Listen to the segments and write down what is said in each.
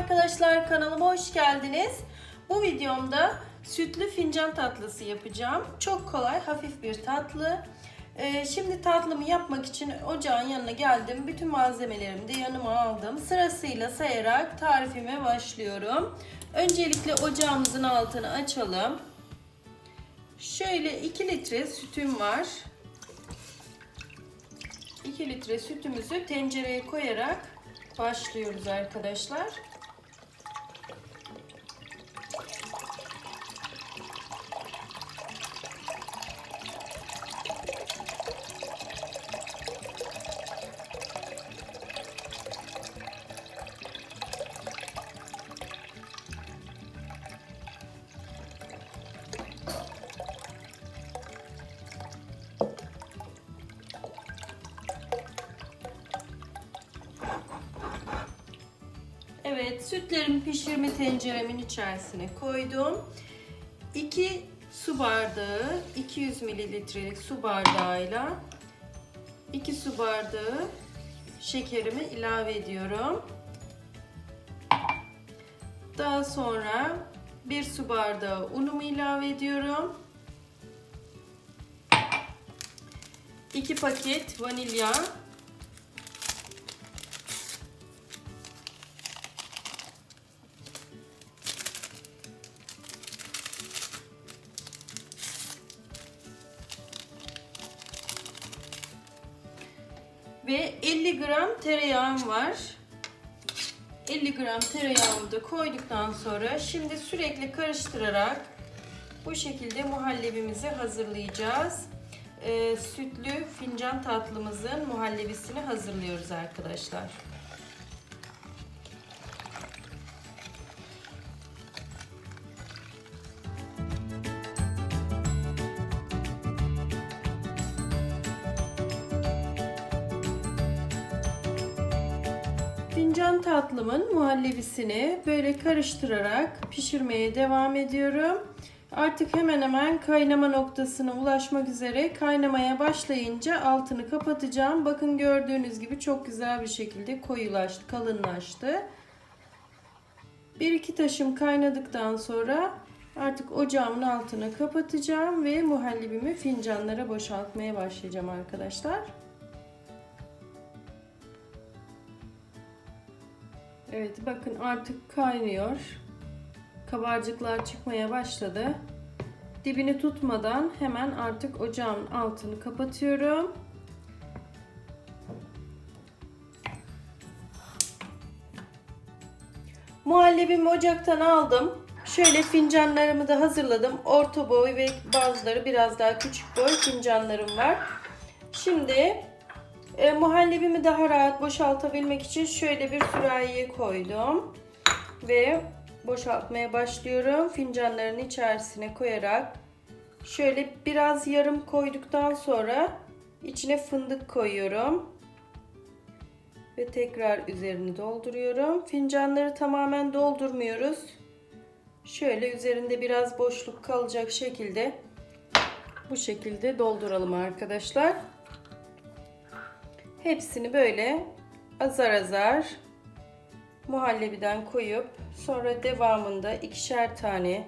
arkadaşlar, kanalıma hoş geldiniz. Bu videomda sütlü fincan tatlısı yapacağım. Çok kolay, hafif bir tatlı. Şimdi tatlımı yapmak için ocağın yanına geldim. Bütün malzemelerimi de yanıma aldım. Sırasıyla sayarak tarifime başlıyorum. Öncelikle ocağımızın altını açalım. Şöyle 2 litre sütüm var. 2 litre sütümüzü tencereye koyarak başlıyoruz arkadaşlar. Evet, sütlerimi pişirme tenceremin içerisine koydum. 2 su bardağı, 200 mililitrelik su bardağıyla 2 su bardağı şekerimi ilave ediyorum. Daha sonra 1 su bardağı unumu ilave ediyorum. 2 paket vanilya. Ve 50 gram tereyağım var. 50 gram tereyağımı da koyduktan sonra şimdi sürekli karıştırarak bu şekilde muhallebimizi hazırlayacağız. Sütlü fincan tatlımızın muhallebisini hazırlıyoruz arkadaşlar. Fincan tatlımın muhallebisini böyle karıştırarak pişirmeye devam ediyorum. Artık hemen hemen kaynama noktasına ulaşmak üzere. Kaynamaya başlayınca altını kapatacağım. Bakın gördüğünüz gibi çok güzel bir şekilde koyulaştı, kalınlaştı. 1-2 taşım kaynadıktan sonra artık ocağımın altını kapatacağım ve muhallebimi fincanlara boşaltmaya başlayacağım arkadaşlar. Evet, bakın artık kaynıyor. Kabarcıklar çıkmaya başladı. Dibini tutmadan hemen artık ocağın altını kapatıyorum. Muhallebimi ocaktan aldım. Şöyle fincanlarımı da hazırladım. Orta boy ve bazıları biraz daha küçük boy fincanlarım var. Şimdi muhallebimi daha rahat boşaltabilmek için şöyle bir sürahiye koydum. Ve boşaltmaya başlıyorum. Fincanların içerisine koyarak şöyle biraz yarım koyduktan sonra içine fındık koyuyorum. Ve tekrar üzerini dolduruyorum. Fincanları tamamen doldurmuyoruz. Şöyle üzerinde biraz boşluk kalacak şekilde bu şekilde dolduralım arkadaşlar. Hepsini böyle azar azar muhallebiden koyup sonra devamında 2'şer tane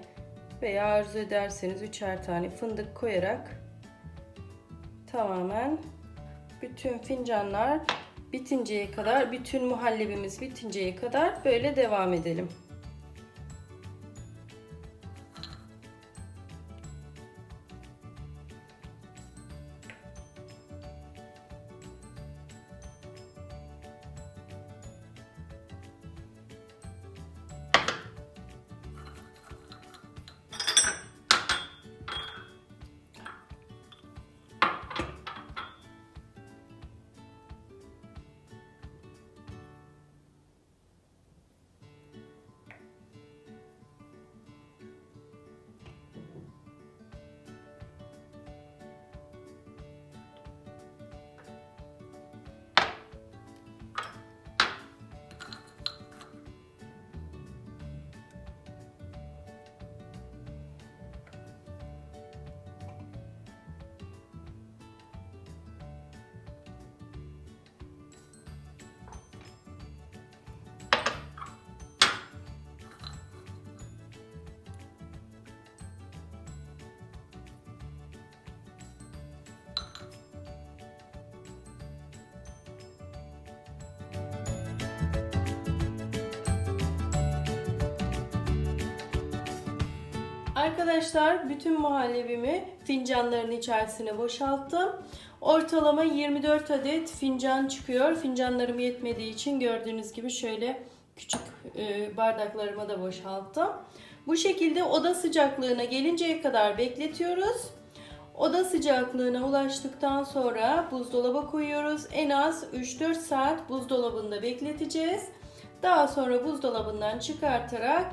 veya arzu ederseniz 3'er tane fındık koyarak tamamen bütün fincanlar bitinceye kadar, bütün muhallebimiz bitinceye kadar böyle devam edelim. Arkadaşlar bütün muhallebimi fincanların içerisine boşalttım. Ortalama 24 adet fincan çıkıyor. Fincanlarım yetmediği için gördüğünüz gibi şöyle küçük bardaklarıma da boşalttım. Bu şekilde oda sıcaklığına gelinceye kadar bekletiyoruz. Oda sıcaklığına ulaştıktan sonra buzdolaba koyuyoruz. En az 3-4 saat buzdolabında bekleteceğiz. Daha sonra buzdolabından çıkartarak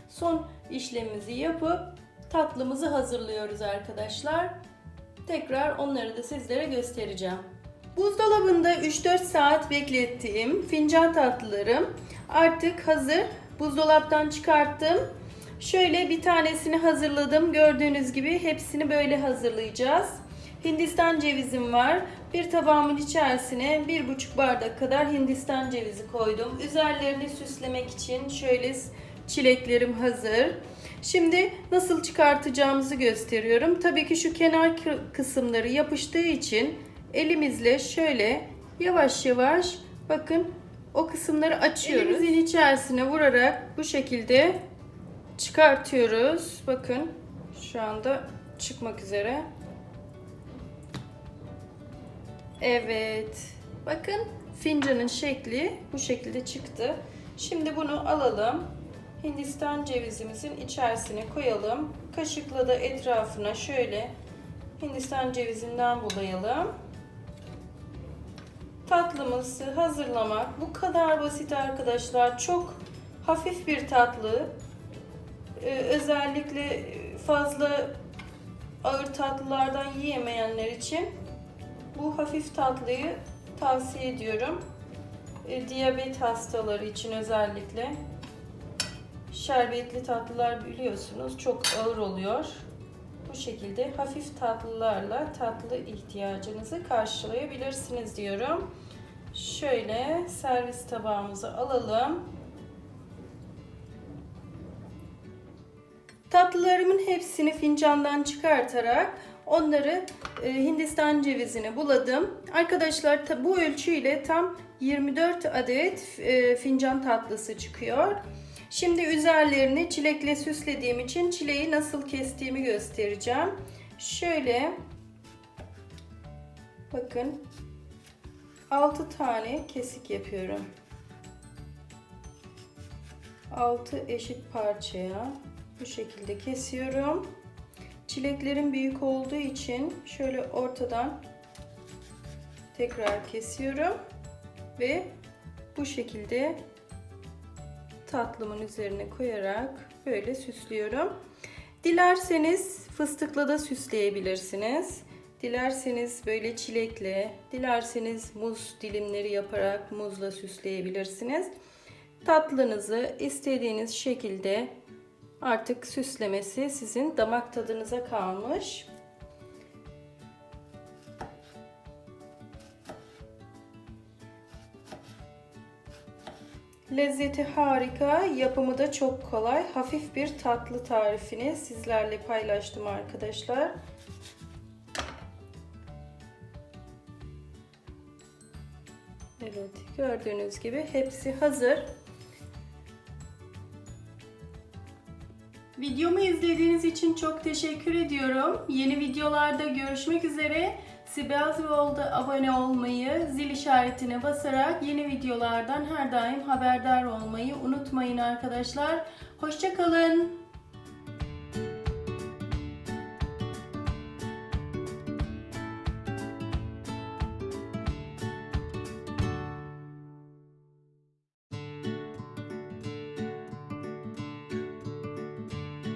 son işlemimizi yapıp tatlımızı hazırlıyoruz arkadaşlar. Tekrar onları da sizlere göstereceğim. Buzdolabında 3-4 saat beklettiğim fincan tatlılarım artık hazır. Buzdolaptan çıkarttım. Şöyle bir tanesini hazırladım. Gördüğünüz gibi hepsini böyle hazırlayacağız. Hindistan cevizim var. Bir tabağımın içerisine 1,5 bardak kadar Hindistan cevizi koydum. Üzerlerini süslemek için şöyle çileklerim hazır. Şimdi nasıl çıkartacağımızı gösteriyorum. Tabii ki şu kenar kısımları yapıştığı için elimizle şöyle yavaş yavaş bakın o kısımları açıyoruz. Elimizin içerisine vurarak bu şekilde çıkartıyoruz. Bakın şu anda çıkmak üzere. Evet. Bakın fincanın şekli bu şekilde çıktı. Şimdi bunu alalım. Hindistan cevizimizin içerisine koyalım. Kaşıkla da etrafına şöyle Hindistan cevizinden bulayalım. Tatlımızı hazırlamak bu kadar basit arkadaşlar. Çok hafif bir tatlı. Özellikle fazla ağır tatlılardan yiyemeyenler için bu hafif tatlıyı tavsiye ediyorum. Diyabet hastaları için özellikle. Şerbetli tatlılar biliyorsunuz çok ağır oluyor. Bu şekilde hafif tatlılarla tatlı ihtiyacınızı karşılayabilirsiniz diyorum. Şöyle servis tabağımızı alalım. Tatlılarımın hepsini fincandan çıkartarak onları Hindistan cevizine buladım. Arkadaşlar bu ölçüyle tam 24 adet fincan tatlısı çıkıyor. Şimdi üzerlerini çilekle süslediğim için çileği nasıl kestiğimi göstereceğim. Şöyle bakın 6 tane kesik yapıyorum. 6 eşit parçaya bu şekilde kesiyorum. Çileklerim büyük olduğu için şöyle ortadan tekrar kesiyorum ve bu şekilde tatlımın üzerine koyarak böyle süslüyorum. Dilerseniz fıstıkla da süsleyebilirsiniz. Dilerseniz böyle çilekle, dilerseniz muz dilimleri yaparak muzla süsleyebilirsiniz. Tatlınızı istediğiniz şekilde artık süslemesi sizin damak tadınıza kalmış. Lezzeti harika, yapımı da çok kolay. Hafif bir tatlı tarifini sizlerle paylaştım arkadaşlar. Evet, gördüğünüz gibi hepsi hazır. Videomu izlediğiniz için çok teşekkür ediyorum. Yeni videolarda görüşmek üzere. Sibel World'a abone olmayı, zil işaretine basarak yeni videolardan her daim haberdar olmayı unutmayın arkadaşlar. Hoşça kalın.